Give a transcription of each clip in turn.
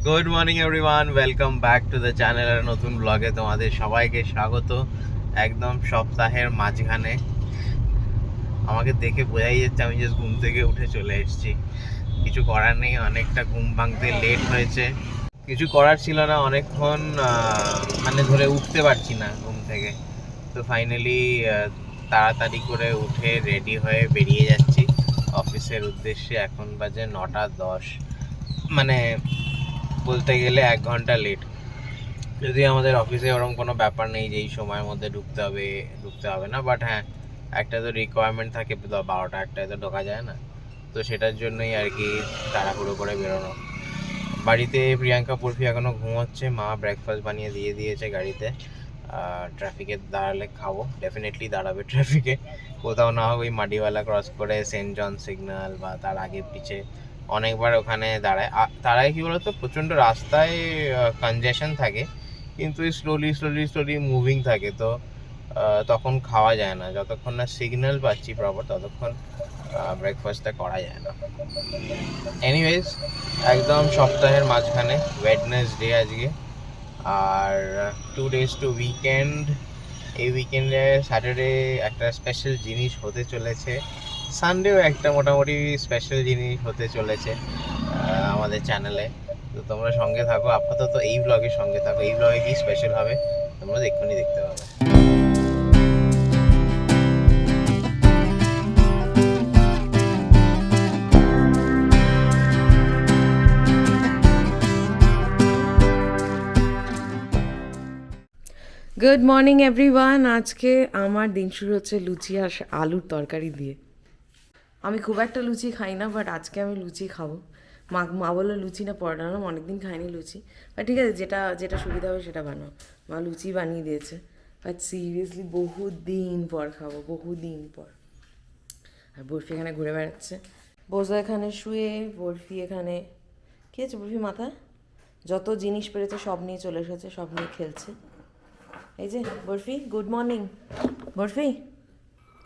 Good morning everyone, welcome back to the চ্যানেলের নতুন ব্লগে তোমাদের সবাইকে স্বাগত। একদম সপ্তাহের মাঝখানে আমাকে দেখে বোঝাই যাচ্ছে আমি জাস্ট ঘুম থেকে উঠে চলে এসেছি। কিছু করার নেই, অনেকটা ঘুম ভাঙতে লেট হয়েছে। কিছু করার ছিল না, অনেকক্ষণ মানে ধরে উঠতে পারছি না ঘুম থেকে। তো ফাইনালি তাড়াতাড়ি করে উঠে রেডি হয়ে বেরিয়ে যাচ্ছি অফিসের উদ্দেশ্যে। এখন বাজে 9:10, মানে বলতে গেলে 1 ঘন্টা লেট। যদি আমাদের অফিসে ওরকম কোনো ব্যাপার নেই যে এই সময়ের মধ্যে ঢুকতে হবে না, বাট হ্যাঁ, একটা তো রিকোয়ারমেন্ট থাকে, 12টা 1টায় তো ঢোকা যায় না। তো সেটার জন্যই আর কি তাড়াহুড়ো করে বেরোনো। বাড়িতে প্রিয়াঙ্কা পূর্ফি এখনও ঘুমোচ্ছে, মা ব্রেকফাস্ট বানিয়ে দিয়ে দিয়েছে গাড়িতে। ট্রাফিকে দাঁড়ালে খাবো, ডেফিনেটলি দাঁড়াবে ট্রাফিকে, কোথাও না হোক ওই মাডিওয়ালা ক্রস করে সেন্ট জন সিগন্যাল বা তার আগে পিছে অনেকবার ওখানে দাঁড়ায় কি বলতো, প্রচণ্ড রাস্তায় কনজেশন থাকে, কিন্তু স্লোলি মুভিং থাকে, তো তখন খাওয়া যায় না। যতক্ষণ না সিগন্যাল পাচ্ছি প্রপার, ততক্ষণ ব্রেকফাস্টটা করা যায় না। এনিওয়েজ, একদম সপ্তাহের মাঝখানে ওয়েডনেসডে আজকে, আর 2 days টু উইকেন্ড। এই উইকেন্ডে স্যাটারডে একটা স্পেশাল জিনিস হতে চলেছে, সানডেও একটা মোটামুটি স্পেশাল জিনিস হতে চলেছে আমাদের চ্যানেলে। তো তোমরা সঙ্গে থাকো, আপাতত এই ব্লগের সঙ্গে থাকো। এই ব্লগে কি স্পেশাল হবে তোমরা এক্ষুনি দেখতে পাবে। Good morning everyone. আজকে আমার দিন শুরু হচ্ছে লুচি আর আলুর তরকারি দিয়ে। আমি খুব একটা লুচি খাই না, বাট আজকে আমি লুচি খাবো। মা বললো লুচি না পরোটা না, অনেকদিন খাইনি লুচি। বাট ঠিক আছে, যেটা যেটা সুবিধা হবে সেটা বানাও। মা লুচি বানিয়ে দিয়েছে, বাট সিরিয়াসলি বহুদিন পর খাবো, বহুদিন পর। আর বরফি এখানে ঘুরে বেড়াচ্ছে, বোঝা এখানে শুয়ে, বরফি এখানে কী হচ্ছে, বরফি মাথায় যত জিনিস পেরেছে সব নিয়ে চলে এসেছে, সব নিয়ে খেলছে। এই যে বরফি, গুড মর্নিং বরফি।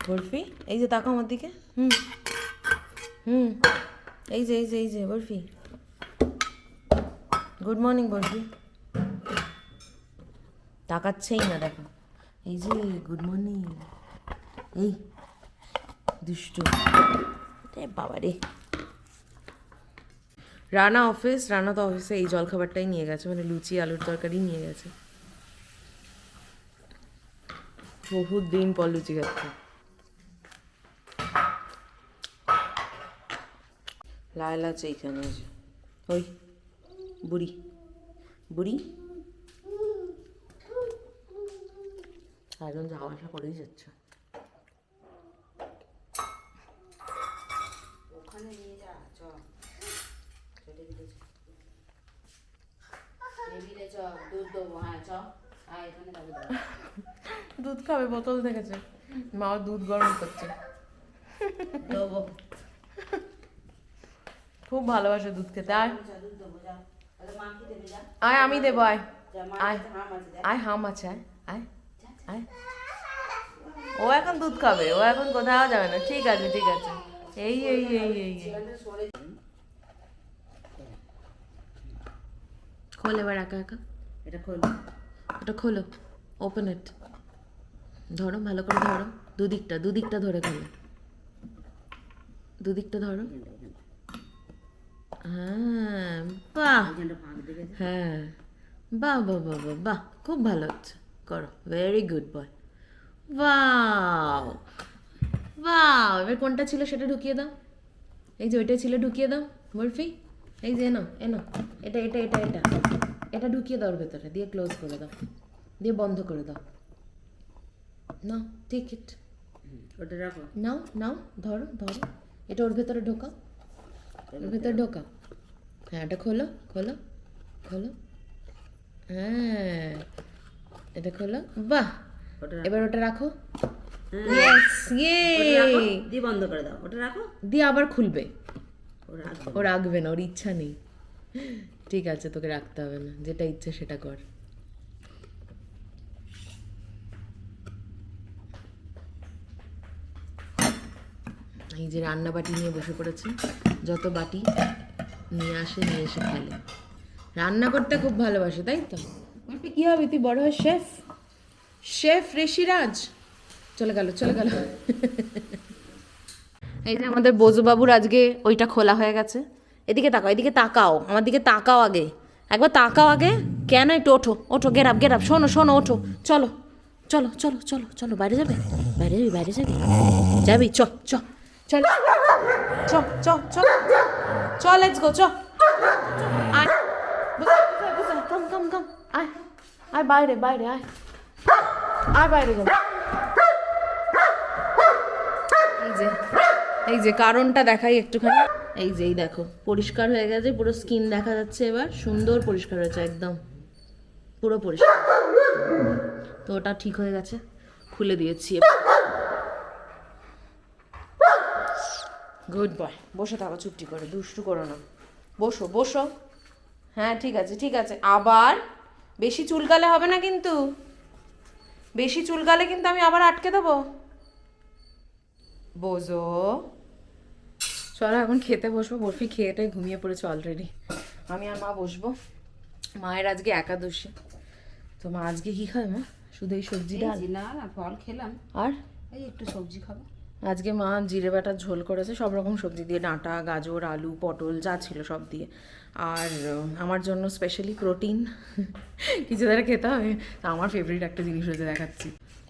বরফি এই যে তাকাও আমার দিকে। হুম হুম এই যে বরফি, গুড মর্নিং বরফি। তাকাচ্ছেই না, দেখো এই যে গুড মর্নিং। এই দুষ্টু রে বাবা রে। রানা তো অফিসে এই জলখাবারটাই নিয়ে গেছে, মানে লুচি আলুর তরকারি নিয়ে গেছে। বহুত দিন পর লুচি খাচ্ছে। লাল আছে এইখানে, ওই বুড়ি বুড়ি একজন যাওয়া আসা করেই যাচ্ছে। ওখানে নিয়ে যা, চ দুধ দেবো, হ্যাঁ চ এখানে দুধ খাবে, বোতল দেখেছে, মা দুধ গরম করছে। দেবো, খুব ভালোবাসে দুধ খেতে। আয় আমি দেবো, আয় আয় আয়, হাম আছে, আয় আয় আয়। ও এখন দুধ খাবে, ও এখন কোথাও যাবে না। ঠিক আছে ঠিক আছে, এই এই এই এই খোল এবার একা একা, এটা খোলো, এটা খোলো, ওপেন ইট, ধরো ভালো করে ধরো, দুদিকটা ধরে খোলো, দুদিকটা ধরো। হ্যাঁ বাহ, হ্যাঁ বাহ বাহ বাহ বাহ বাহ, খুব ভালো হচ্ছে, করো, ভেরি গুড বয়। বাও বাও, এবার কোনটা ছিল সেটা ঢুকিয়ে দাও। এই যে ওইটা ছিল, ঢুকিয়ে দাও বরফি। এই যে এনো এনো, এটা এটা এটা এটা এটা ঢুকিয়ে দাও ওর ভেতরে, দিয়ে ক্লোজ করে দাও, দিয়ে বন্ধ করে দাও। নাও টিকিট, ওটা রাখো, নাও নাও, ধরো ধরো, এটা ওর ভেতরে ঢোকাও, ওর ভেতরে ঢোকাও। হ্যাঁ এটা খোলো খোলো খোলো, হ্যাঁ এটা খোলো, বাহ। এবার ওটা রাখো, ইয়েস ইয়ে, দিয়ে বন্ধ করে দাও, ওটা রাখো, দিয়ে আবার খুলবে। ও রাখবে না, ওর ইচ্ছা নেই। ঠিক আছে, তোকে রাখতে হবে না, যেটা ইচ্ছে সেটা কর। এই যে রান্না বাটি নিয়ে বসে পড়েছে, যত বাটি নিয়ে এসে খেলে। রান্না করতে খুব ভালোবাসে, তাই তো? বলবি কি হবে, তুই বড় হয় শেফ, শেফ ঋষিরাজ। চলে গেল, চলে গেল। এই যে আমাদের বজুবাবুর আজকে ওইটা খোলা হয়ে গেছে। এদিকে তাকাও, এদিকে তাকাও, আমার দিকে তাকাও আগে, একবার তাকাও আগে। কেন একটু ওঠো, ওঠো, গেট আপ, গেট আপ, শোনো শোনো, ওঠো, চলো চলো চলো চলো চলো, বাইরে যাবে, বাইরে যাবি, বাইরে যাবি, যাবি, চ চ চল, চ চ চ চ, লেটস গো, চ, আয়, কাম কাম কাম, আয় আয়, বাইরে বাইরে আয়, আয় বাইরে যাবে। এই যে, এই যে কারণটা দেখাই একটুখানি। এই যে, এই দেখো পরিষ্কার হয়ে গেছে, পুরো স্কিন দেখা যাচ্ছে এবার, সুন্দর পরিষ্কার হয়েছে একদম, পুরো পরিষ্কার। তো ওটা ঠিক হয়ে গেছে, খুলে দিয়েছি। গুড বয়, বসে থাকো চুপটি করে, দুষ্টু করো না, বসো বসো। হ্যাঁ ঠিক আছে ঠিক আছে, আবার বেশি চুলকালে হবে না কিন্তু, বেশি চুলকালে কিন্তু আমি আবার আটকে দেবো। বোঝো, চলো এখন খেতে বসবো। বরফি খেয়েটাই ঘুমিয়ে পড়েছে অলরেডি। আমি আর মা বসবো। মায়ের আজকে একাদশী, তো মা আজকে কি খায় মা? শুধু এই সবজি ডাল? না না, ফল খেলাম, আর এই একটু সবজি খাবো। আজকে মা জিরে বাটার ঝোল করেছে, সব রকম সবজি দিয়ে, ডাঁটা, গাজর, আলু, পটল যা ছিল সব দিয়ে। আর আমার জন্য স্পেশালি প্রোটিন কিছু দ্বারা খেতে হবে, তা আমার ফেভারিট একটা জিনিস হয়েছে, দেখাচ্ছি।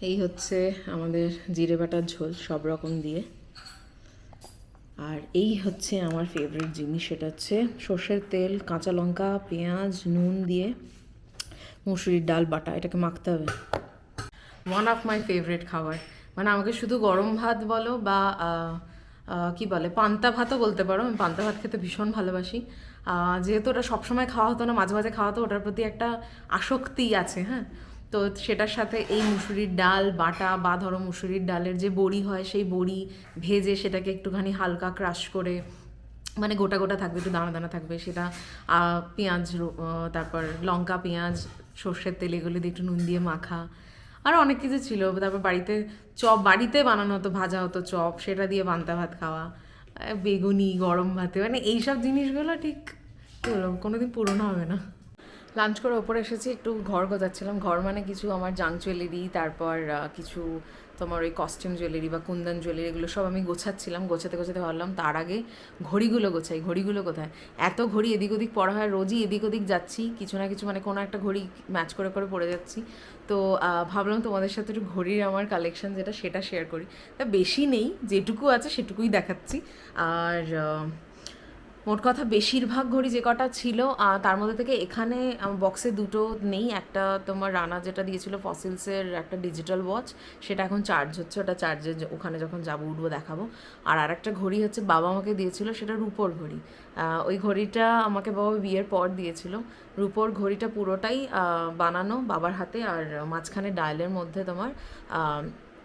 এই হচ্ছে আমাদের জিরে বাটার ঝোল সব রকম দিয়ে। আর এই হচ্ছে আমার ফেভারিট জিনিস, সেটা হচ্ছে সর্ষের তেল, কাঁচা লঙ্কা, পেঁয়াজ, নুন দিয়ে মুসুরির ডাল বাটা, এটাকে মাখতে হবে। ওয়ান অফ মাই ফেভারিট খাবার, মানে আমাকে শুধু গরম ভাত বলো বা কি বলে পান্তা ভাতও বলতে পারো, আমি পান্তা ভাত খেতে ভীষণ ভালোবাসি। যেহেতু ওটা সবসময় খাওয়া হতো না, মাঝে মাঝে খাওয়া হতো, ওটার প্রতি একটা আসক্তি আছে। হ্যাঁ, তো সেটার সাথে এই মুসুরির ডাল বাটা, বা ধরো মুসুরির ডালের যে বড়ি হয়, সেই বড়ি ভেজে সেটাকে একটুখানি হালকা ক্রাশ করে, মানে গোটা গোটা থাকবে, একটু দানা দানা থাকবে, সেটা পেঁয়াজ, তারপর লঙ্কা, পেঁয়াজ, সর্ষের তেল, এগুলো দিয়ে একটু নুন দিয়ে মাখা, আরও অনেক কিছু ছিল। তারপর বাড়িতে চপ, বাড়িতে বানানো হতো, ভাজা হতো চপ, সেটা দিয়ে পান্তা ভাত খাওয়া, বেগুনি গরম ভাতে, মানে এইসব জিনিসগুলো ঠিক কী বলবো, কোনোদিন পুরনো হবে না। লাঞ্চ করে ওপরে এসেছি, একটু ঘর গোছাচ্ছিলাম। ঘর মানে কিছু আমার জাঙ্ক জুয়েলারি, তারপর কিছু তোমার ওই কস্টিউম জুয়েলারি বা কুন্দন জুয়েলারি, এগুলো সব আমি গোছাচ্ছিলাম। গোছাতে গোছাতে ভাবলাম তার আগে ঘড়িগুলো গোছাই। ঘড়িগুলো কোথায়, এত ঘড়ি এদিক ওদিক পরা হয়, রোজই এদিক ওদিক যাচ্ছি, কিছু না কিছু মানে কোনো একটা ঘড়ি ম্যাচ করে করে পরে যাচ্ছি। তো ভাবলাম তোমাদের সাথে একটু ঘড়ির আমার কালেকশন যেটা, সেটা শেয়ার করি। তা বেশি নেই, যেটুকু আছে সেটুকুই দেখাচ্ছি। আর মোট কথা বেশিরভাগ ঘড়ি যে কটা ছিল, তার মধ্যে থেকে এখানে বক্সে দুটো নেই। একটা তোমার রানা যেটা দিয়েছিল ফসিলসের একটা ডিজিটাল ওয়াচ, সেটা এখন চার্জ হচ্ছে, ওটা চার্জে ওখানে যখন যাবো উঠবো দেখাবো। আর আরেকটা ঘড়ি হচ্ছে বাবা আমাকে দিয়েছিল, সেটা রূপোর ঘড়ি। ওই ঘড়িটা আমাকে বাবা বিয়ের পর দিয়েছিল। রূপোর ঘড়িটা পুরোটাই বানানো বাবার হাতে, আর মাঝখানে ডায়ালের মধ্যে তোমার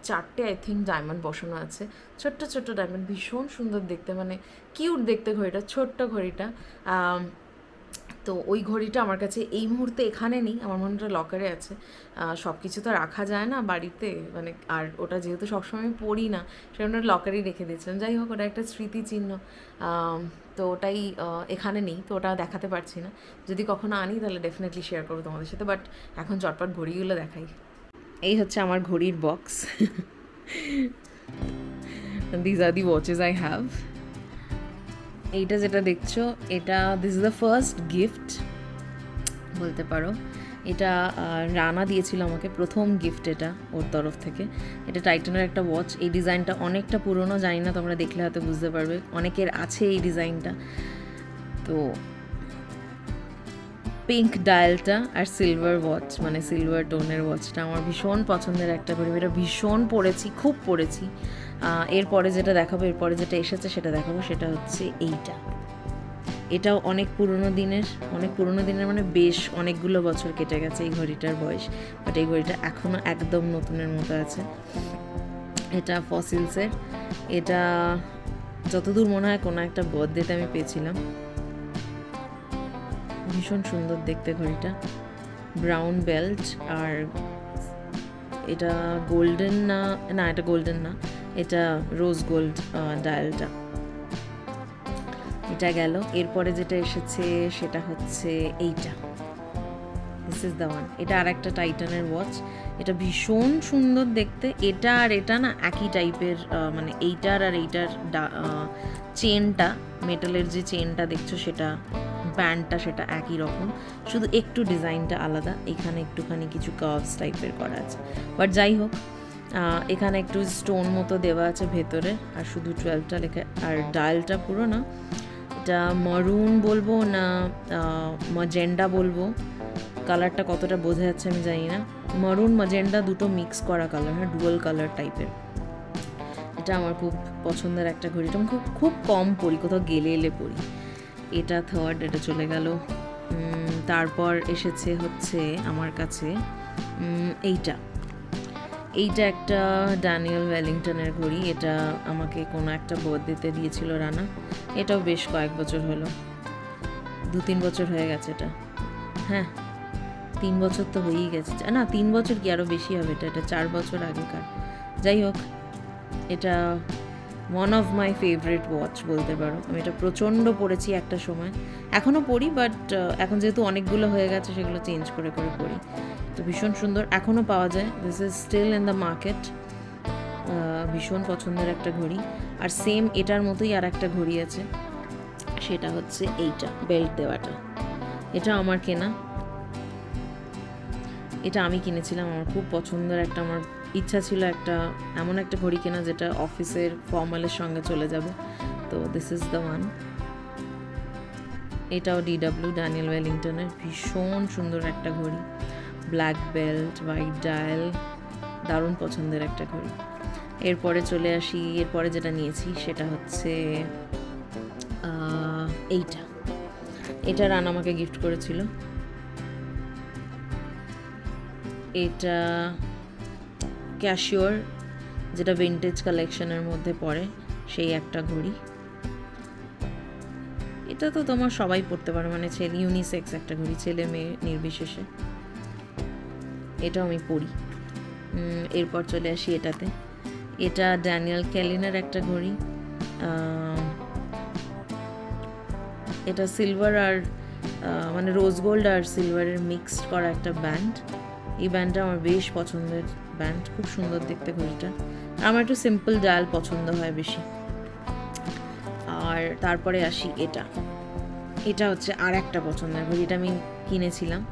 4টে আই থিঙ্ক ডায়মন্ড বসানো আছে, ছোট্ট ছোট্ট ডায়মন্ড, ভীষণ সুন্দর দেখতে, মানে কিউট দেখতে ঘড়িটা, ছোট্ট ঘড়িটা। তো ওই ঘড়িটা আমার কাছে এই মুহূর্তে এখানে নেই, আমার মনে হয় লকারে আছে। সব কিছু তো রাখা যায় না বাড়িতে, মানে আর ওটা যেহেতু সবসময় আমি পড়ি না, সেজন্য লকারেই রেখে দিয়েছিলাম। যাই হোক, ওটা একটা স্মৃতিচিহ্ন। তো ওটাই এখানে নেই, তো ওটা দেখাতে পারছি না। যদি কখনো আনি তাহলে ডেফিনেটলি শেয়ার করবো তোমাদের সাথে, বাট এখন চটপট ঘড়িগুলো দেখাই। এই হচ্ছে আমার ঘড়ির box. This are the watches I have. এইটা যেটা দেখছো, এটা this is the first gift বলতে পারো। এটা রানা দিয়েছিল আমাকে, প্রথম গিফট এটা ওর তরফ থেকে। এটা টাইটানের একটা ওয়াচ। এই ডিজাইনটা অনেকটা পুরনো, জানি না তোমরা দেখলে হয়তো বুঝতে পারবে, অনেকের আছে এই ডিজাইনটা। তো পিঙ্ক ডায়ালটা আর সিলভার ওয়াচ, মানে সিলভার টোনের ওয়াচটা আমার ভীষণ পছন্দের একটা ঘড়ি। এটা ভীষণ পরেছি, খুব পরেছি। এরপরে যেটা দেখাবো, এরপরে যেটা এসেছে সেটা দেখাবো, সেটা হচ্ছে এইটা। এটাও অনেক পুরনো দিনের, মানে বেশ অনেকগুলো বছর কেটে গেছে এই ঘড়িটার বয়স, বাট এই ঘড়িটা এখনও একদম নতুনের মতো আছে। এটা ফসিলসের। এটা যতদূর মনে হয় কোনো একটা বার্থডেতে আমি পেয়েছিলাম। ভীষণ সুন্দর দেখতে ঘড়িটা, ব্রাউন বেল্ট। আর এটা গোল্ডেন না, এটা গোল্ডেন না, এটা রোজ গোল্ড ডায়ালটা। এটা গেল। এরপরে যেটা এসেছে সেটা হচ্ছে এইটা, দিস ইজ দ্য ওয়ান। এটা আর একটা টাইটানের ওয়াচ, এটা ভীষণ সুন্দর দেখতে। এটা আর এটা না একই টাইপের, মানে এইটার আর এইটার চেনটা, মেটালের যে চেনটা দেখছো সেটা, ব্যান্ডটা সেটা একই রকম, শুধু একটু ডিজাইনটা আলাদা। এখানে একটুখানি কিছু কার্ভস টাইপের করা আছে, বাট যাই হোক। এখানে একটু স্টোন মতো দেওয়া আছে ভেতরে, আর শুধু 12টা লেখা। আর ডায়ালটা পুরো না, এটা মারুন বলবো না ম্যাজেন্ডা বলবো, কালারটা কতটা বোঝা যাচ্ছে আমি জানি না। মারুন ম্যাজেন্ডা দুটো মিক্স করা কালার, হ্যাঁ, ডুয়াল কালার টাইপের। এটা আমার খুব পছন্দের একটা ঘড়ি, এটা আমি খুব খুব কম পরি, কোথাও গেলে এলে পরি। এটা থার্ড, এটা চলে গেল। তারপর এসেছে হচ্ছে আমার কাছে এইটা একটা ড্যানিয়েল ওয়েলিংটনের ঘড়ি। এটা আমাকে কোনো একটা বার্থডেতে দিয়েছিল রানা। এটাও বেশ কয়েক বছর হলো, 2-3 বছর হয়ে গেছে এটা। হ্যাঁ, 3 বছর তো হয়েই গেছে, না 3 বছর কি আরও বেশি হবে, এটা 4 বছর আগেকার। যাই হোক, এটা one of my favourite watch বলতে পারো। আমি এটা প্রচণ্ড পরেছি একটা সময়, এখনও পরি, বাট এখন যেহেতু অনেকগুলো হয়ে গেছে সেগুলো চেঞ্জ করে করে পরি। তো ভীষণ সুন্দর, এখনও পাওয়া যায়, this is still in the market. ভীষণ পছন্দের একটা ঘড়ি। আর সেম এটার মতোই আর একটা ঘড়ি আছে, সেটা হচ্ছে এইটা, বেল্ট দেওয়াটা। এটা আমার কেনা, এটা আমি কিনেছিলাম, আমার খুব পছন্দের একটা, আমার ইচ্ছা ছিল একটা এমন একটা ঘড়ি কেনা যেটা অফিসের ফর্মালের সঙ্গে চলে যাবে। তো দিস ইজ দ্য ওয়ান। এটাও ডিডাব্লিউ, ড্যানিয়েল ওয়েলিংটনের, ভীষণ সুন্দর একটা ঘড়ি, ব্ল্যাক বেল্ট, হোয়াইট ডায়াল, দারুণ পছন্দের একটা ঘড়ি। এরপরে চলে আসি, এরপরে যেটা নিয়েছি সেটা হচ্ছে এটা রান আমাকে গিফট করেছিল। এটা ক্যাশিওর, যেটা ভিন্টেজ কালেকশনের মধ্যে পড়ে, সেই একটা ঘড়ি। এটা তো তোমার সবাই পড়তে পারে, মানে ছেলে, ইউনিসেক্স একটা ঘড়ি, ছেলে মেয়ে নির্বিশেষে। এটাও আমি পড়ি। এরপর চলে আসি এটাতে, এটা ড্যানিয়েল ক্যালিনের একটা ঘড়ি। এটা সিলভার আর মানে রোজ গোল্ড আর সিলভারের মিক্সড করা একটা ব্যান্ড। এই ব্যান্ডটা আমার বেশ পছন্দের ব্যান্ড, খুব সুন্দর দেখতে ঘড়িটা। আমার একটু সিম্পল ডায়াল পছন্দ হয় বেশি। আর তারপরে আসি এটা হচ্ছে আর একটা পছন্দের ঘড়ি। এটা আমি কিনেছিলাম,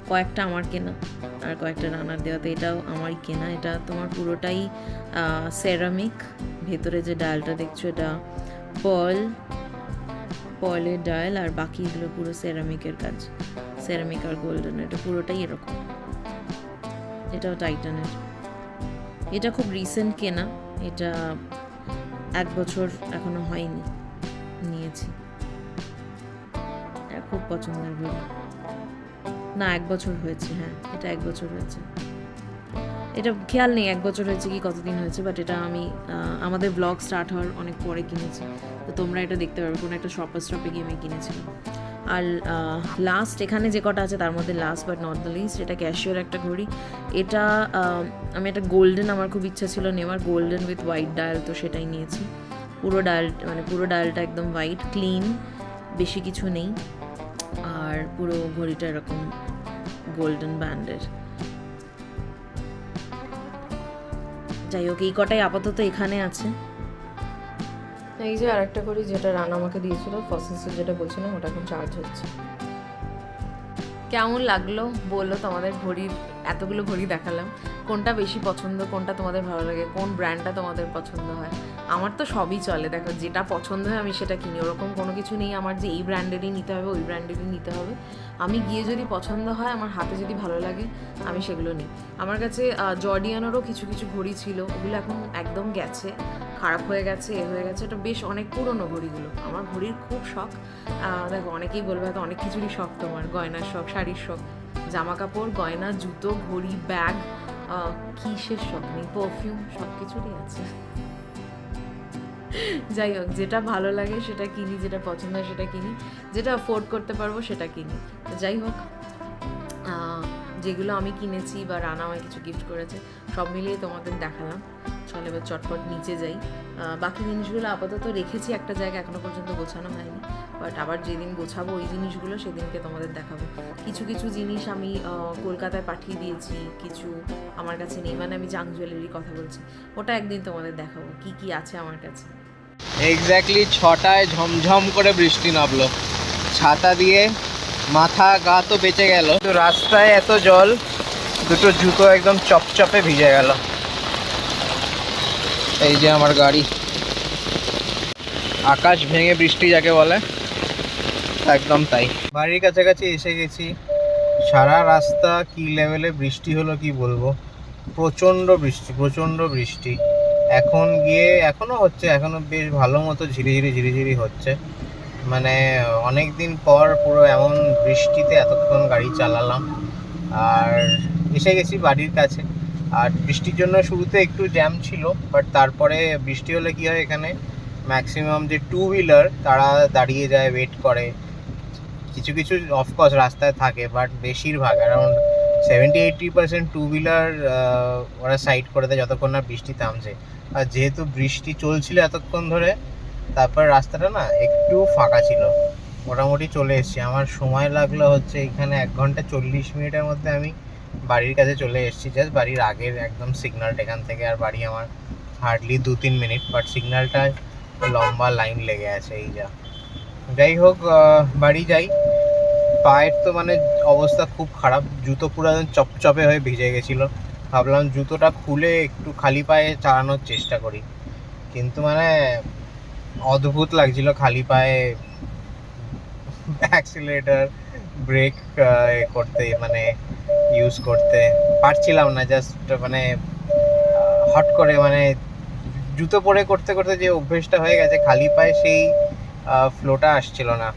কয়েকটা আমার কেনা আর কয়েকটা রানার দেওয়াতে, এটাও আমারই কেনা। এটা তোমার পুরোটাই সেরামিক, ভেতরে যে ডায়ালটা দেখছো এটা পয়েলের ডায়াল, আর বাকি এগুলো পুরো সেরামিকের কাজ, সেরামিক আর গোল্ডেন, এটা পুরোটাই এরকম। এটাও টাইটানের। এটা খুব রিসেন্ট কেনা, এটা 1 বছর এখনো হয়নি নিয়েছি। খুব পছন্দের ঘড়ি, না 1 বছর হয়েছে, হ্যাঁ এটা 1 বছর হয়েছে। এটা খেয়াল নেই 1 বছর হয়েছে কি কতদিন হয়েছে, বাট এটা আমি আমাদের ব্লগ স্টার্ট হওয়ার অনেক পরে কিনেছি। তো তোমরা এটা দেখতে পারবে, কোনো একটা শপে গিয়ে আমি কিনেছিলাম। আর লাস্ট এখানে যে কটা আছে তার মধ্যে last but not the least, এটা ক্যাশিওর একটা ঘড়ি। এটা আমি একটা গোল্ডেন, আমার খুব ইচ্ছা ছিল নেওয়ার, গোল্ডেন উইথ হোয়াইট ডায়াল, তো সেটাই নিয়েছি। পুরো ডায়ালটা একদম হোয়াইট, ক্লিন, বেশি কিছু নেই। আর পুরো ঘড়িটা এরকম গোল্ডেন ব্যান্ডের। যাই হোক, এই কটাই আপাতত এখানে আছে। এই যে আরেকটা ঘড়ি যেটা রানা আমাকে দিয়েছিল, ফসিলসের যেটা বলছিলাম, ওটা এখন চার্জ হচ্ছে। কেমন লাগলো বললো তোমাদের? এতগুলো ঘড়ি দেখালাম, কোনটা বেশি পছন্দ, কোনটা তোমাদের ভালো লাগে, কোন ব্র্যান্ডটা তোমাদের পছন্দ হয়? আমার তো সবই চলে, দেখো যেটা পছন্দ হয় আমি সেটা কিনি, ওরকম কোনো কিছু নেই আমার যে এই ব্র্যান্ডেরই নিতে হবে ওই ব্র্যান্ডেরই নিতে হবে। আমি গিয়ে যদি পছন্দ হয়, আমার হাতে যদি ভালো লাগে, আমি সেগুলো নিই। আমার কাছে জর্ডিয়ানেরও কিছু কিছু ঘড়ি ছিল, ওগুলো এখন একদম গেছে, খারাপ হয়ে গেছে, হয়ে গেছে। এটা বেশ অনেক পুরনো ঘড়িগুলো। আমার ঘড়ির খুব শখ। দেখো অনেকেই বলবে হয়তো অনেক কিছুরই শখ তোমার, গয়নার শখ, শাড়ির শখ, জামা কাপড়, গয়না, জুতো, ঘড়ি, ব্যাগ, কিসের শখ নেই, পারফিউম, সব কিছুরই আছে। যাই হোক, যেটা ভালো লাগে সেটা কিনি, যেটা পছন্দ হয় সেটা কিনি, যেটা অ্যাফোর্ড করতে পারবো সেটা কিনি। যাই হোক, যেগুলো আমি কিনেছি বা রানা আমায় কিছু গিফট করেছে, সব মিলিয়ে তোমাদের দেখালাম। চল এবার চটপট নিচে যাই। বাকি জিনিসগুলো আপাতত রেখেছি একটা জায়গায়, এখনো পর্যন্ত গোছানো হয়নি, বাট আবার যেদিন গোছাবো ওই জিনিসগুলো সেদিনকে তোমাদের দেখাবো। কিছু কিছু জিনিস আমি কলকাতায় পাঠিয়ে দিয়েছি, কিছু আমার কাছে নেই, মানে আমি জাং জুয়েলারির কথা বলছি, ওটা একদিন তোমাদের দেখাবো কি কি আছে আমার কাছে। এক্স্যাক্টলি 6টায় ঝমঝম করে বৃষ্টি নামলো, ছাতা দিয়ে মাথা গা তো বেঁচে গেল, তো রাস্তায় এত জল, দুটো জুতো একদম চপচপে ভিজে গেল। এই যে আমার গাড়ি, আকাশ ভেঙে বৃষ্টি যাকে বলে একদম তাই। বাড়ির কাছাকাছি এসে গেছি, সারা রাস্তা কি লেভেলে বৃষ্টি হলো কি বলবো, প্রচণ্ড বৃষ্টি প্রচণ্ড বৃষ্টি। এখন গিয়ে এখনও হচ্ছে, এখনও বেশ ভালো মতো ঝিরিঝিরি ঝিরিঝিরি হচ্ছে, মানে অনেক দিন পর পুরো এমন বৃষ্টিতে এতক্ষণ গাড়ি চালালাম। আর এসে গেছি বাড়ির কাছে। আর বৃষ্টির জন্য শুরুতে একটু জ্যাম ছিল, বাট তারপরে বৃষ্টি হলে কী হয়, এখানে ম্যাক্সিমাম যে টু হুইলার তারা দাঁড়িয়ে যায়, ওয়েট করে। কিছু কিছু অফকোর্স রাস্তায় থাকে, বাট বেশিরভাগ অ্যারাউন্ড 70-80% টু হুইলার ওরা সাইড করে দেয় যতক্ষণ না বৃষ্টি থামছে। আর যেহেতু বৃষ্টি চলছিল এতক্ষণ ধরে, তারপর রাস্তাটা না একটু ফাঁকা ছিল, মোটামুটি চলে এসেছি। আমার সময় লাগলো হচ্ছে এখানে 1 ঘন্টা 40 মিনিটের মধ্যে আমি বাড়ির কাছে চলে এসেছি, জাস্ট বাড়ির আগের একদম সিগন্যালটা এখান থেকে, আর বাড়ি আমার হার্ডলি 2-3 মিনিট, বাট সিগন্যালটায় লম্বা লাইন লেগে আছে। এই যা, যাই হোক বাড়ি যাই। পায়ের তো মানে অবস্থা খুব খারাপ, জুতো পুরো একদম চপচপে হয়ে ভিজে গেছিলো। ভাবলাম জুতোটা খুলে একটু খালি পায়ে চালানোর চেষ্টা করি, কিন্তু মানে অদ্ভুত লাগছিল খালি পায়ে অ্যাক্সিলারেটর ব্রেক করতে, মানে ইউজ করতে পারছিলাম না। জাস্ট মানে হট করে মানে জুতো পরে করতে করতে যে অভ্যেসটা হয়ে গেছে, খালি পায়ে সেই ফ্লোটা আসছিল না।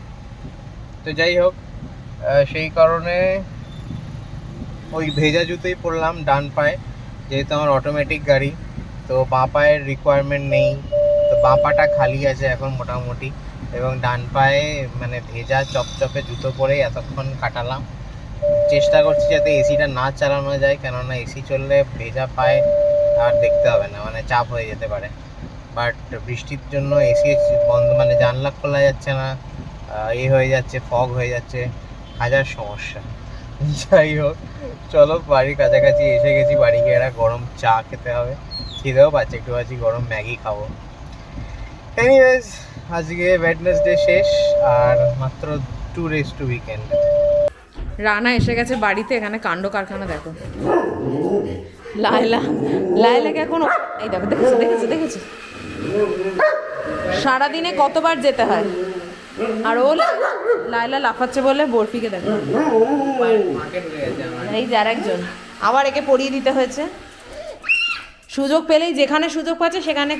তো যাই হোক, সেই কারণে ওই ভেজা জুতোই পরলাম ডান পায়ে, যেহেতু আমার অটোমেটিক গাড়ি, তো বাঁ পায়ের রিকোয়ারমেন্ট নেই, তো বাঁ পাটা খালি আছে এখন মোটামুটি, এবং ডান পায়ে মানে ভেজা চপচপে জুতো পরেই এতক্ষণ কাটালাম। চেষ্টা করছি যাতে এসিটা না চালানো যায়, কেননা এসি চললে ভেজা পায়ে আর দেখতে হবে না, মানে চাপ হয়ে যেতে পারে। বাট বৃষ্টির জন্য এসি বন্ধ, মানে জানলা খোলা যাচ্ছে না, হয়ে যাচ্ছে, ফগ হয়ে যাচ্ছে, হাজার সমস্যা। যাই হোক, চলো বাড়ির কাছাকাছি এসে গেছি, বাড়ি গিয়ে একটা গরম চা খেতে হবে, খিদেও পাচ্ছে, একটু আছি গরম ম্যাগি খাবো। এনিওয়েজ, আজকে ওয়েডনেসডে শেষ, আর মাত্র 2 days to weekend। রানা এসে গেছে বাড়িতে, এখানে কাণ্ড কারখানা দেখো। লায়লাকে এখন এই দেখো, দেখেছো সারাদিনে কতবার যেতে হয়, আর ও লায়লা লাফাচ্ছে বলে বরফিকে দেখো, এই যে আর একজন, আবার একে পড়িয়ে দিতে হয়েছে। সুযোগ পেলেই যেখানে সুযোগ পাচ্ছে সেখানে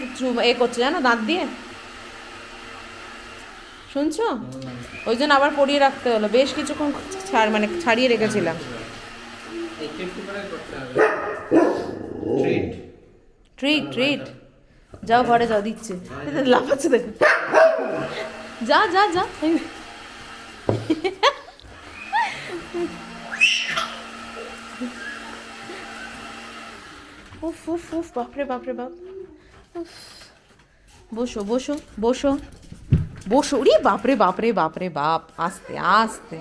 এ করছে, জানো, দাঁত দিয়ে, শুনছো? ওই জন্য আবার পড়িয়ে রাখতে হলো, বেশ কিছুক্ষণ ছাড়িয়ে রেখেছিলাম। ট্রিট যাও ঘরে যাও, দিচ্ছে, লাফাচ্ছে দেখো, যা উফ উফ উফ, বাপরে বাপ, বসো রে, বাপরে বাপ, আস্তে।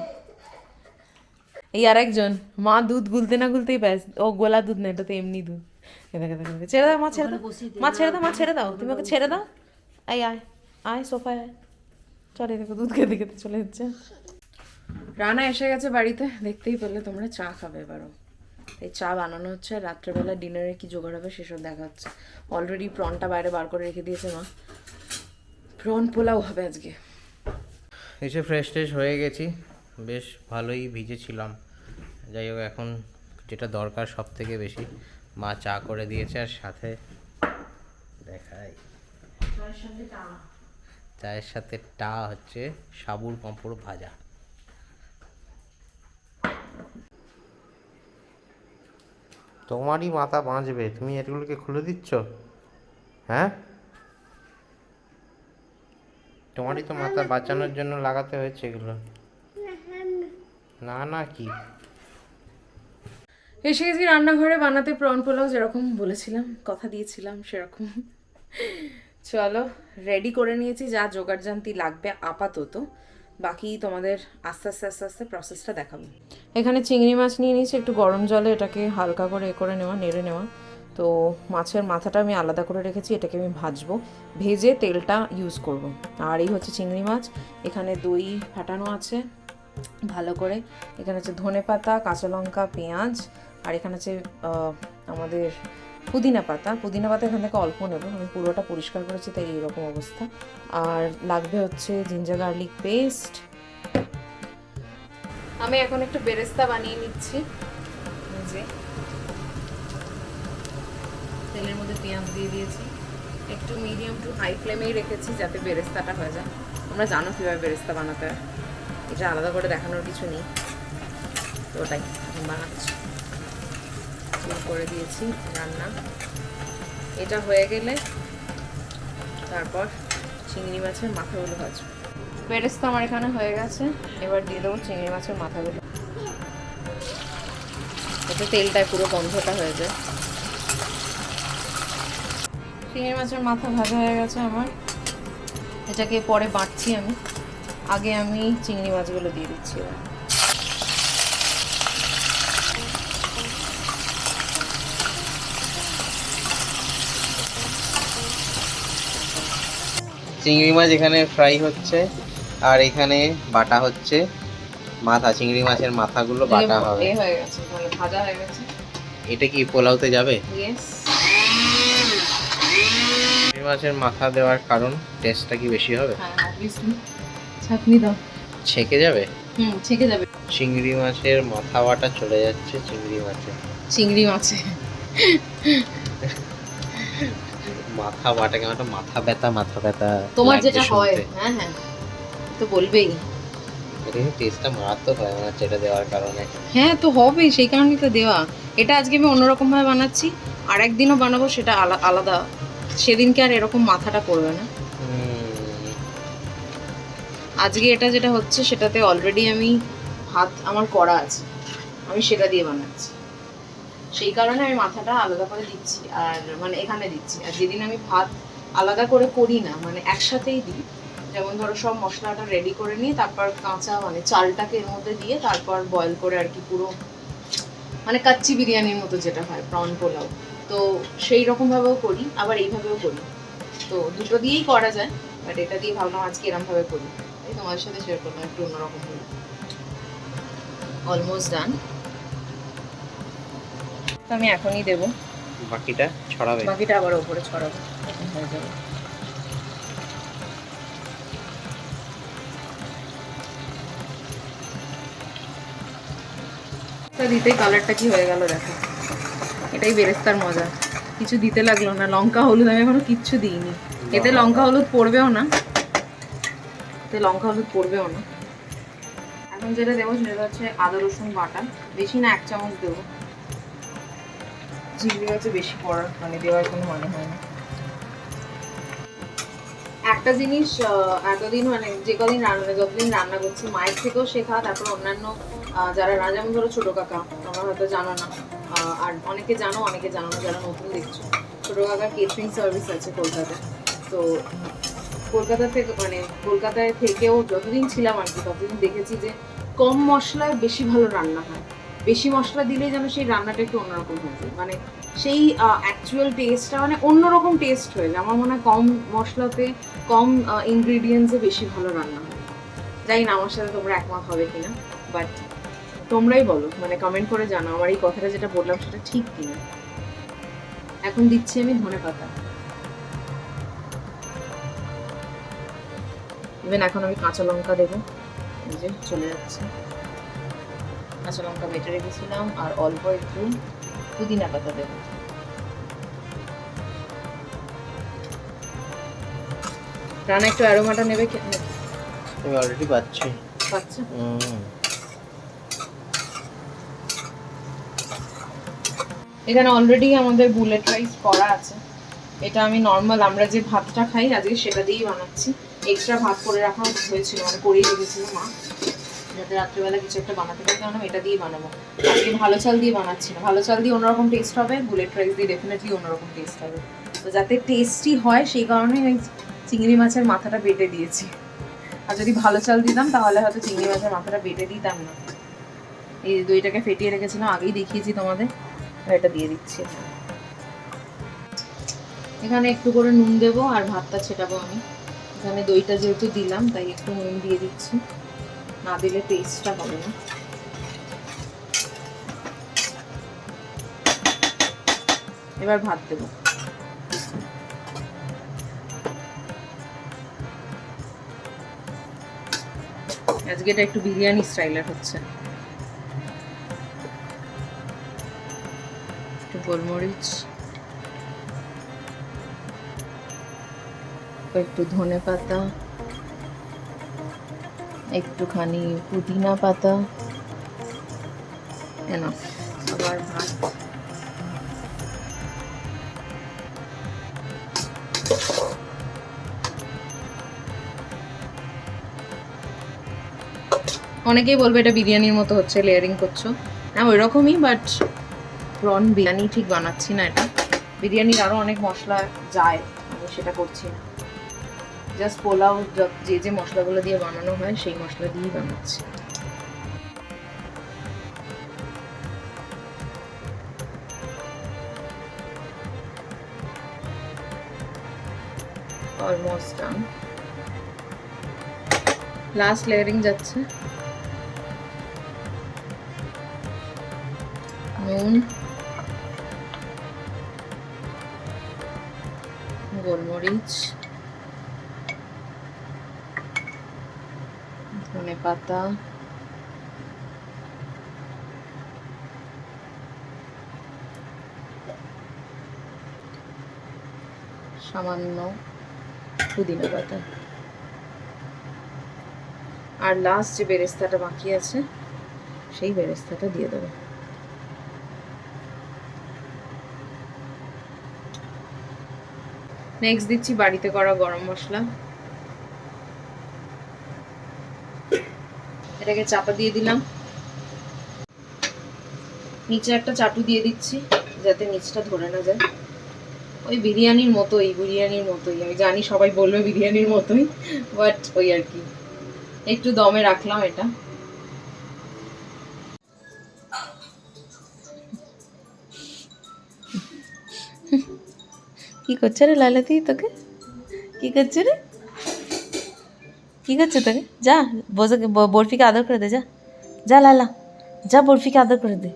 এই আর একজন, মা দুধ গুলতে না গুলতেই ব্যাস, ও গোলা দুধ না, এটা তো এমনি দুধ। ছেড়ে দাও, ছেড়ে দাও, তুমি ওকে ছেড়ে দাও। আয় সোফায় আয়, চলে দেখো দুধ খেতে খেতে চলে যাচ্ছে। রানা এসে গেছে বাড়িতে, দেখতেই পেলে তোমরা, চা খাবে এবারও, এই চা বানানো হচ্ছে। রাত্রেবেলা ডিনারে কি জোগাড় হবে সেসব দেখা হচ্ছে। অলরেডি প্রনটা বাইরে বার করে রেখে দিয়েছে মা, প্রন পোলাও হবে আজকে। এসে ফ্রেশ হয়ে গেছি, বেশ ভালোই ভিজেছিলাম। যাই হোক, এখন যেটা দরকার সব থেকে বেশি, মা চা করে দিয়েছে, আর সাথে দেখাই চায়ের সাথে টা হচ্ছে সাবুর পাঁপড় ভাজা। তোমারই মাথা বাঁচবে, তুমি এগুলোকে খুলে দিচ্ছ, হ্যাঁ? তোমারই তো মাথা বাঁচানোর জন্য লাগাতে হয়েছে এগুলো। না কি এসে গেছি রান্নাঘরে বানাতে প্রন পোলাও, যেরকম বলেছিলাম, কথা দিয়েছিলাম সেরকম। চলো রেডি করে নিয়েছি যা জোগাড় জান্তি লাগবে আপাতত, বাকি তোমাদের আস্তে আস্তে আস্তে আস্তে প্রসেসটা দেখাবো। এখানে চিংড়ি মাছ নিয়ে নিয়েছি, একটু গরম জলে এটাকে হালকা করে করে নেওয়া, নেড়ে নেওয়া। তো মাছের মাথাটা আমি আলাদা করে রেখেছি, এটাকে আমি ভাজবো, ভেজে তেলটা ইউজ করব। আর এই হচ্ছে চিংড়ি মাছ, এখানে দই ফাটানো আছে ভালো করে, এখানে হচ্ছে ধনেপাতা, কাঁচা লঙ্কা, পেঁয়াজ, আর এখানে আছে আমাদের পুদিনা পাতা এখান থেকে অল্প নেব, আমি পুরোটা পরিষ্কার করেছি তাই এইরকম অবস্থা। আর লাগবে হচ্ছে জিঞ্জার গার্লিক পেস্ট। আমি এখন একটু বেরেস্তা বানিয়ে নিচ্ছি, যে তেলের মধ্যে পেঁয়াজ দিয়ে দিয়েছি, একটু মিডিয়াম টু হাই ফ্লেমেই রেখেছি যাতে বেরেস্তাটা হয়ে যায়। তোমরা জানো কীভাবে বেরেস্তা বানাতে হয়, এটা আলাদা করে দেখানোর কিছু নেই, তো ওটাই বানাচ্ছি। করে দিয়েছি রান্না, এটা হয়ে গেলে তারপর চিংড়ি মাছের মাথাগুলো ভাজবো। বেরেস্তা আমার এখানে হয়ে গেছে, এবার দিয়ে দেবো চিংড়ি মাছের মাথাগুলো, যাতে তেলটায় পুরো গন্ধটা হয়ে যায়। চিংড়ি মাছের মাথা ভাজা হয়ে গেছে আমার, এটাকে পরে বাটছি আমি, আগে আমি চিংড়ি মাছগুলো দিয়ে দিচ্ছি। এবার চিংড়ি মাছ এখানে ফ্রাই হচ্ছে, আর এখানে বাটা হচ্ছে মাথা, চিংড়ি মাছের মাথাগুলো বাটা হবে। হয়ে গেছে, মানে ভাজা হয়ে গেছে। এটা কি পোলাওতে যাবে? ইয়েস। চিংড়ি মাছের মাথা দেওয়ার কারণ টেস্টটা কি বেশি হবে? হ্যাঁ অবভিয়াসলি। ছাঁকনি দাও। ছেঁকে যাবে? ছেঁকে যাবে। চিংড়ি মাছের মাথা বাটা চলে যাচ্ছে চিংড়ি মাছে। মাথা বাটা কেমন একটা মাথা ব্যথা তোমার যেটা হয়। হ্যাঁ হ্যাঁ, তো বলবেই। এটা টেস্টটা মারাত্মক হয় আমার যেটা দেওয়ার কারণে। হ্যাঁ তো হবে, সেই কারণেই তো দেওয়া। এটা আজকে আমি অন্যরকম ভাবে বানাচ্ছি, আর একদিনও বানাবো সেটা আলাদা, সেদিনকে আর এরকম মাথাটা করবে না। আজকে এটা যেটা হচ্ছে সেটাতে অলরেডি আমি ভাত আমার করা আছে, আমি সেটা দিয়ে বানাচ্ছি, সেই কারণে আমি মাথাটা আলাদা করে দিচ্ছি, আর মানে এখানে দিচ্ছি। আর যেদিন আমি ভাত আলাদা করে করি না, মানে একসাথেই দিই, যেমন ধরো সব মশলাটা রেডি করে নিয়ে তারপর কাঁচা মানে চালটাকে এর মধ্যে দিয়ে তারপর বয়েল করে আর কি, পুরো মানে কাচ্চি বিরিয়ানির মতো যেটা হয় প্রন পোলাও, তো সেই রকমভাবেও করি, আবার এইভাবেও করি, তো দুটো দিয়েই করা যায়। বাট এটা দিয়ে ভাবলাম আজকে এরকমভাবে করি, তাই তোমাদের সাথে শেয়ার করলাম একটু অন্যরকম ভাবে। অলমোস্ট ডান, তো আমি এখনই দেবো, বাকিটা ছড়াবে, বাকিটা আবার উপরে ছড়াবো, হয়ে যাবে। দিতে কালারটা কি হয়ে গেল দেখো, এটাই বেরেস্তার মজা, কিছু দিতে লাগলো না। লঙ্কা হলুদ আমি এখনো কিচ্ছু দিইনি, এতে লঙ্কা হলুদ পড়বেও না, এখন যেটা দেবো সেটা হচ্ছে আদা রসুন বাটা, বেশি না 1 চামচ দেবো, চিংড়ি মাছে বেশি পড়ার মানে দেওয়ার কোনো মানে হয় না। একটা জিনিস এতদিন মানে যে কদিন যতদিন রান্না করছি মায়ের থেকেও শেখা, তারপর অন্যান্য যারা যেমন ধরো ছোট কাকা, তোমরা হয়তো জানো না, আর অনেকে জানো অনেকে জানো না, যারা নতুন দেখছো, ছোট কাকার কেটারিং সার্ভিস আছে কলকাতায়। তো কলকাতায় থেকেও যতদিন ছিলাম আর কি, ততদিন দেখেছি যে কম মশলায় বেশি ভালো রান্না হয়, বেশি মশলা দিলেই যেন সেই রান্নাটা একটু অন্যরকম হয়ে যায়, মানে সেই অ্যাকচুয়াল টেস্টটা মানে অন্যরকম টেস্ট হয়ে যায়। আমার মনে হয় কম মশলাতে কম ইনগ্রিডিয়েন্টসে বেশি ভালো রান্না হয়। জানি না আমার সাথে তোমরা একমত হবে কিনা, বাট তোমরাই বলো, মানে কমেন্ট করে জানো আমার এই কথাটা যেটা বললাম সেটা ঠিক কিনা। এখন দিচ্ছি আমি ধনেপাতা, ইভেন এখন আমি কাঁচা লঙ্কা দেবো, এই যে চলে যাচ্ছে, কাঁচা লঙ্কা বেটে রেখেছিলাম, আর অল্প একটু পুদিনা পাতা দেবো। রান্না একটু অ্যারোমাটা নেবে, আমি অলরেডি পাচ্ছি। এখানে অলরেডি আমাদের বুলেট রাইস করা আছে, এটা আমি নর্মাল আমরা যে ভাতটা খাই আজকে সেটা দিয়েই বানাচ্ছি, এক্সট্রা ভাত করে রাখা হয়েছিল, মানে করিয়ে রেখেছিল মা, যাতে রাত্রিবেলা কিছু একটা বানাতে পারি, কারণ আমি এটা দিয়ে বানাবো। আজকে ভালো চাল দিয়ে বানাচ্ছি না, ভালো চাল দিয়ে অন্যরকম টেস্ট হবে, বুলেট রাইস দিয়ে ডেফিনেটলি অন্যরকম টেস্ট হবে। তো যাতে টেস্টি হয় সেই কারণেই আমি চিংড়ি মাছের মাথাটা বেটে দিয়েছি। আর যদি ভালো চাল দিতাম তাহলে হয়তো চিংড়ি মাছের মাথাটা বেটে দিতাম না। এই দইটাকে ফেটিয়ে রেখেছিলাম, আগেই দেখিয়েছি তোমাদের, আর এটা দিয়ে দিচ্ছি। এখানে একটু করে নুন দেবো আর ভাতটা ছেটাবো আমি। এখানে দইটা যেহেতু দিলাম তাই একটু নুন দিয়ে দিচ্ছি, না দিলে টেস্টটা হবে না। এবার ভাত দেবো। আজকে এটা একটু বিরিয়ানি স্টাইলের হচ্ছে। একটু গোলমরিচ, একটু ধনে পাতা, একটুখানি পুদিনা পাতা, এনাফ। আবার ভাত। অনেকেই বলবে এটা বিরিয়ানির মতো হচ্ছে, লেয়ারিং করছো। হ্যাঁ ওই রকমই, বাট প্রন বিরিয়ানি ঠিক বানাচ্ছি না। এটা বিরিয়ানির আরও অনেক মশলা যায়, আমি সেটা করছি না। জাস্ট পোলাও যে যে মশলাগুলো দিয়ে বানানো হয় সেই মশলা দিয়েই বানাচ্ছি। Almost done. লাস্ট লেয়ারিং যাচ্ছে। নুন, গোলমরিচ, ধনে পাতা, সামান্য পুদিনা পাতা, আর লাস্ট যে বেরেস্তাটা বাকি আছে সেই বেরেস্তাটা দিয়ে দেবো। নেক্সট দিচ্ছি বাড়িতে করা গরম মশলা। এটাকে চাপা দিয়ে দিলাম। নিচে একটা চাটু দিয়ে দিচ্ছি যাতে নিচটা ধরে না যায়। ওই বিরিয়ানির মতোই, আমি জানি সবাই বলবে বিরিয়ানির মতোই, বাট ওই আর কি, একটু দমে রাখলাম এটা। কি করছে রে লালাতি? তোকে কি করছে রে? কি করছে তোকে? যা বরফিকে আদর করে দে, যা যা লালা, যা বরফিকে আদর করে দে,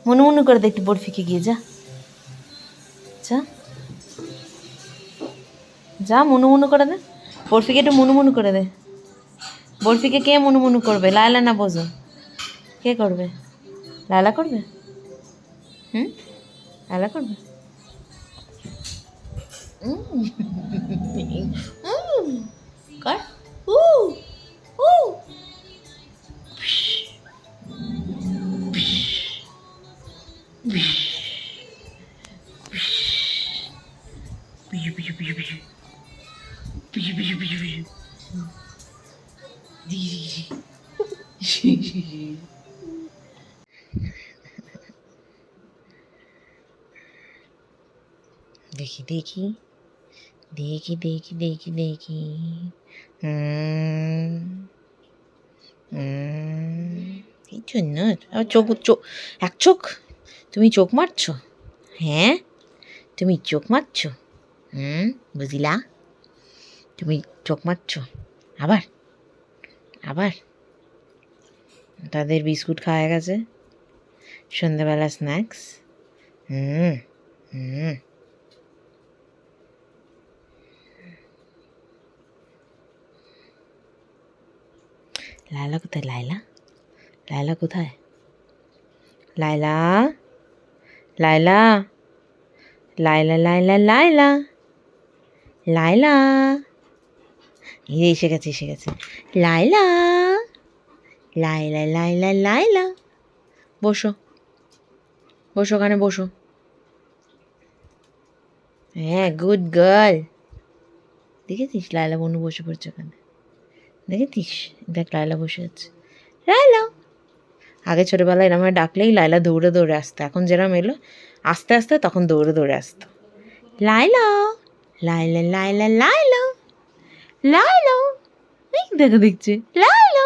মনু মনু করে দে একটু বরফিকে গিয়ে, যা যা যা, মনু মনু করে দে বরফিকে, একটু মনু মনু করে দে। বরফিকে কে মনু মনু করবে, লায়লা না বোঝো? কে করবে? লায়লা করবে? লায়লা করবে? কর উ উ দেখি দেখি দেখি দেখি দেখি দেখি, এই জন্য চোখ চোখ, এক চোখ। তুমি চোখ মারছো? হ্যাঁ তুমি চোখ মারছো? বুঝিলা, তুমি চোখ মারছো। আবার আবার তাদের বিস্কুট খাওয়া গেছে, সন্ধ্যাবেলা স্ন্যাক্স। লায়লা কোথায়? লায়লা, লায়লা কোথায়? লায়লা, লায়লা, লায়লা, লায়লা, লায়লা, লায়লা, এই এসে গেছে, এসে গেছে। লায়লা, লায়লা, লায়লা, লায়লা, বসো বসো, ওখানে বসো। হ্যাঁ গুড গার্ল। দেখেছিস লায়লা বনু বসে পড়ছে ওখানে, দেখেছিস? দেখ লায়লা বসে আছে। লাইলা। আগে ছোটোবেলায় এরম ডাকলেই লাইলা দৌড়ে দৌড়ে আসতো, এখন যেরম এলো আস্তে আস্তে তখন দৌড়ে দৌড়ে আসতো। লাইলা লাইলা লাইলা লাইলা লাইলা, এই দেখো দেখছি লাইলা।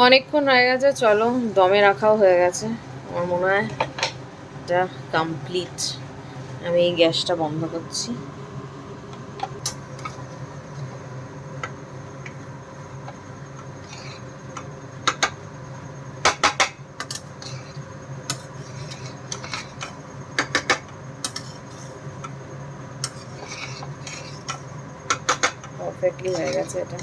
অনেকক্ষণ হয়ে গেছে, চলো দমে রাখাও হয়ে গেছে, আমার মনে হয় এটা কমপ্লিট। আমি এই গ্যাসটা বন্ধ করছি। পারফেক্টলি হয়ে গেছে এটা।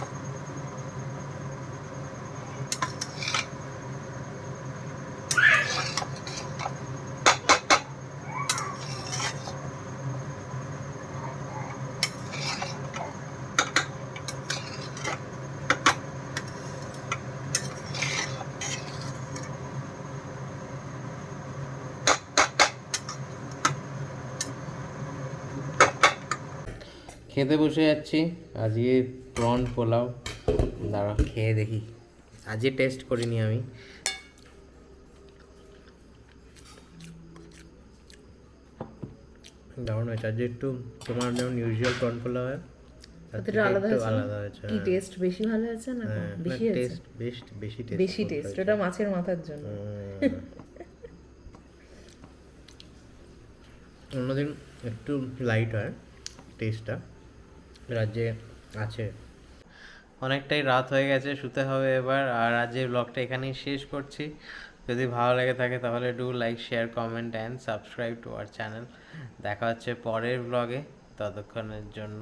খেতে বসে যাচ্ছি আজকে প্রন পোলাও। দাঁড়া খেয়ে দেখি, আজকে টেস্ট করিনি আমি। দারুণ হয়েছে আজকে, একটু তোমার যেমন ইউজুয়াল প্রন পোলাও হয় তার থেকে একটু আলাদা হয়েছে। কি টেস্ট বেশি ভালো আছে না বেশি আছে? টেস্ট বেশি টেস্ট, বেশি টেস্ট, ওটা মাছের মাথার জন্য। অন্যদিন একটু লাইট হয় টেস্টটা, রাজ্যে আছে। অনেকটাই রাত হয়ে গেছে, শুতে হবে এবার। আর আজকের ব্লগটা এখানেই শেষ করছি। যদি ভালো লেগে থাকে তাহলে do like, share, comment and subscribe to our channel. দেখা হচ্ছে পরের ব্লগে, ততক্ষণের জন্য